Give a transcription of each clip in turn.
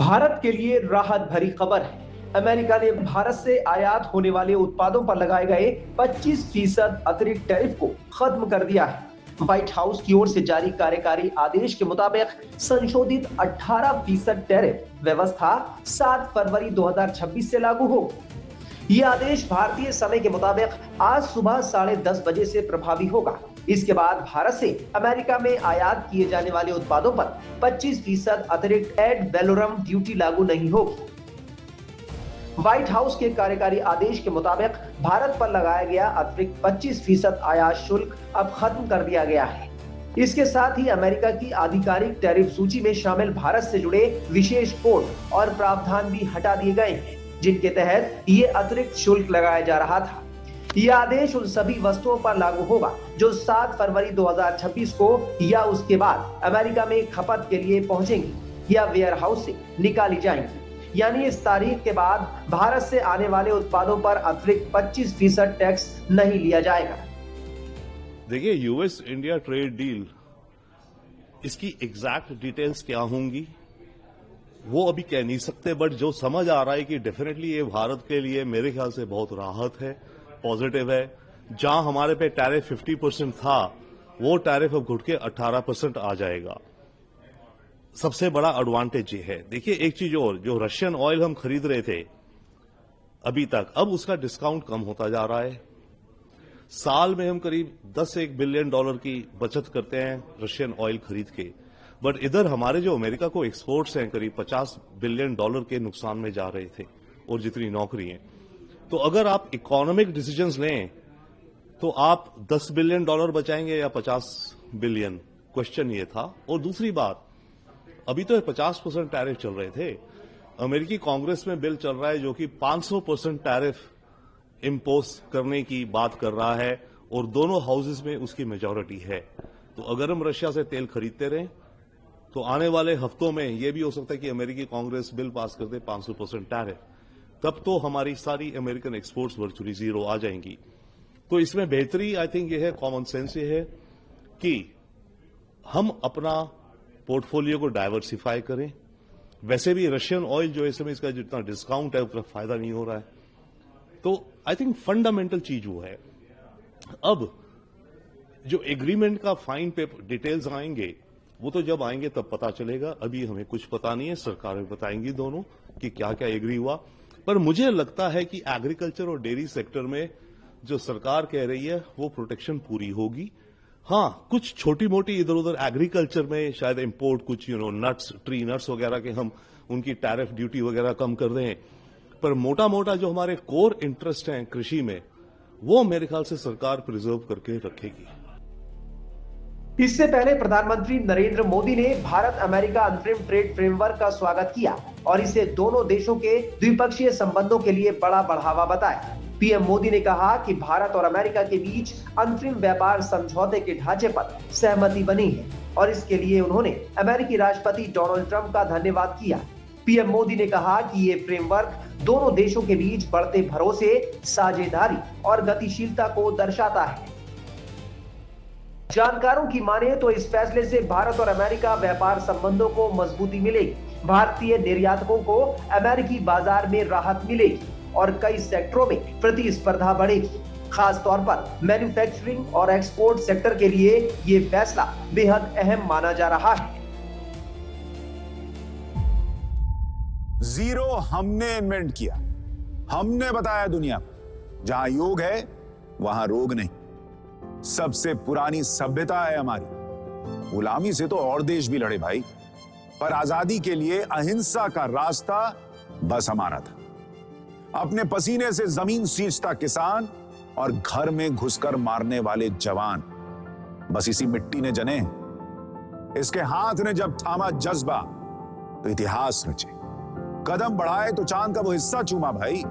भारत के लिए राहत भरी खबर है। अमेरिका ने भारत से आयात होने वाले उत्पादों पर लगाए गए 25% अतिरिक्त टैरिफ को खत्म कर दिया है। व्हाइट हाउस की ओर से जारी कार्यकारी आदेश के मुताबिक संशोधित 18% टैरिफ व्यवस्था 7 फरवरी 2026 से लागू होगी। यह आदेश भारतीय समय के मुताबिक आज सुबह 10:30 बजे से प्रभावी होगा। इसके बाद भारत से अमेरिका में आयात किए जाने वाले उत्पादों पर 25% अतिरिक्त एड वैलोरम ड्यूटी लागू नहीं होगी। व्हाइट हाउस के कार्यकारी आदेश के मुताबिक भारत पर लगाया गया अतिरिक्त 25% आयात शुल्क अब खत्म कर दिया गया है। इसके साथ ही अमेरिका की आधिकारिक टैरिफ सूची में शामिल भारत से जुड़े विशेष कोड और प्रावधान भी हटा दिए गए हैं, जिनके तहत ये अतिरिक्त शुल्क लगाया जा रहा था। यह आदेश उन सभी वस्तुओं पर लागू होगा जो 7 फरवरी 2026 को या उसके बाद अमेरिका में खपत के लिए पहुंचेंगी या वेयर हाउस से निकाली जाएंगी। यानी इस तारीख के बाद भारत से आने वाले उत्पादों पर अतिरिक्त 25% टैक्स नहीं लिया जाएगा। देखिए, यूएस इंडिया ट्रेड डील, इसकी एग्जैक्ट डिटेल्स क्या होंगी वो अभी कह नहीं सकते, बट जो समझ आ रहा है कि डेफिनेटली ये भारत के लिए मेरे ख्याल से बहुत राहत है, पॉजिटिव है। जहां हमारे पे टैरिफ 50% था, वो टैरिफ अब घुट के 18% आ जाएगा। सबसे बड़ा एडवांटेज ये है। देखिए, एक चीज और, जो रशियन ऑयल हम खरीद रहे थे अभी तक, अब उसका डिस्काउंट कम होता जा रहा है। साल में हम करीब 10-1 बिलियन डॉलर की बचत करते हैं रशियन ऑयल खरीद के, बट इधर हमारे जो अमेरिका को एक्सपोर्ट्स हैं करीब 50 बिलियन डॉलर के नुकसान में जा रहे थे, और जितनी नौकरी हैं। तो अगर आप इकोनॉमिक डिसीजंस लें तो आप 10 बिलियन डॉलर बचाएंगे या 50 बिलियन, क्वेश्चन ये था। और दूसरी बात, अभी तो 50% टैरिफ चल रहे थे, अमेरिकी कांग्रेस में बिल चल रहा है जो कि 500% टैरिफ इंपोज करने की बात कर रहा है, और दोनों हाउसेस में उसकी मेजॉरिटी है। तो अगर हम रशिया से तेल खरीदते रहें तो आने वाले हफ्तों में यह भी हो सकता है कि अमेरिकी कांग्रेस बिल पास कर दे 500% टैरिफ, तब तो हमारी सारी अमेरिकन एक्सपोर्ट्स वर्चुअली जीरो आ जाएंगी। तो इसमें बेहतरी आई थिंक ये है, कॉमन सेंस ये है कि हम अपना पोर्टफोलियो को डाइवर्सिफाई करें। वैसे भी रशियन ऑयल जो इस समय इसका जितना डिस्काउंट है उतना फायदा नहीं हो रहा है। तो आई थिंक फंडामेंटल चीज वो है। अब जो एग्रीमेंट का फाइन पेपर डिटेल्स आएंगे वो तो जब आएंगे तब पता चलेगा। अभी हमें कुछ पता नहीं है, सरकारें बताएंगी दोनों कि क्या क्या एग्री हुआ। पर मुझे लगता है कि एग्रीकल्चर और डेयरी सेक्टर में जो सरकार कह रही है वो प्रोटेक्शन पूरी होगी। हाँ, कुछ छोटी मोटी इधर उधर एग्रीकल्चर में शायद इंपोर्ट कुछ नट्स, ट्री नट्स वगैरह के हम उनकी टैरिफ ड्यूटी वगैरह कम कर दें, पर मोटा मोटा जो हमारे कोर इंटरेस्ट हैं कृषि में, वो मेरे ख्याल से सरकार प्रिजर्व करके रखेगी। इससे पहले प्रधानमंत्री नरेंद्र मोदी ने भारत अमेरिका अंतरिम ट्रेड फ्रेमवर्क का स्वागत किया और इसे दोनों देशों के द्विपक्षीय संबंधों के लिए बड़ा बढ़ावा बताया। पीएम मोदी ने कहा कि भारत और अमेरिका के बीच अंतरिम व्यापार समझौते के ढांचे पर सहमति बनी है और इसके लिए उन्होंने अमेरिकी राष्ट्रपति डोनाल्ड ट्रंप का धन्यवाद किया। पीएम मोदी ने कहा कि ये फ्रेमवर्क दोनों देशों के बीच बढ़ते भरोसे, साझेदारी और गतिशीलता को दर्शाता है। जानकारों की माने तो इस फैसले से भारत और अमेरिका व्यापार संबंधों को मजबूती मिलेगी, भारतीय निर्यातकों को अमेरिकी बाजार में राहत मिलेगी और कई सेक्टरों में प्रतिस्पर्धा बढ़ेगी। खास तौर पर मैन्युफैक्चरिंग और एक्सपोर्ट सेक्टर के लिए ये फैसला बेहद अहम माना जा रहा है। जीरो हमने इन्वेंट किया, हमने बताया दुनिया को, जहां योग है वहां रोग नहीं। सबसे पुरानी सभ्यता है हमारी। गुलामी से तो और देश भी लड़े भाई, पर आजादी के लिए अहिंसा का रास्ता बस हमारा था। अपने पसीने से जमीन सींचता किसान और घर में घुसकर मारने वाले जवान, बस इसी मिट्टी ने जने। इसके हाथ ने जब थामा जज्बा तो इतिहास रचे। कदम बढ़ाए तो चांद का वो हिस्सा चूमा भाई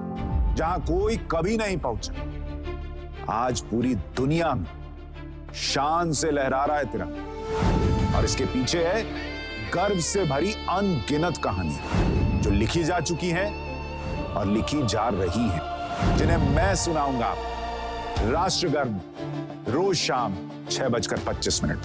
जहां कोई कभी नहीं पहुंचा। आज पूरी दुनिया में शान से लहरा रहा है तिरंगा, और इसके पीछे है गर्व से भरी अनगिनत कहानियां जो लिखी जा चुकी हैं और लिखी जा रही हैं, जिन्हें मैं सुनाऊंगा राष्ट्रगर्व रोज शाम 6:25 पर।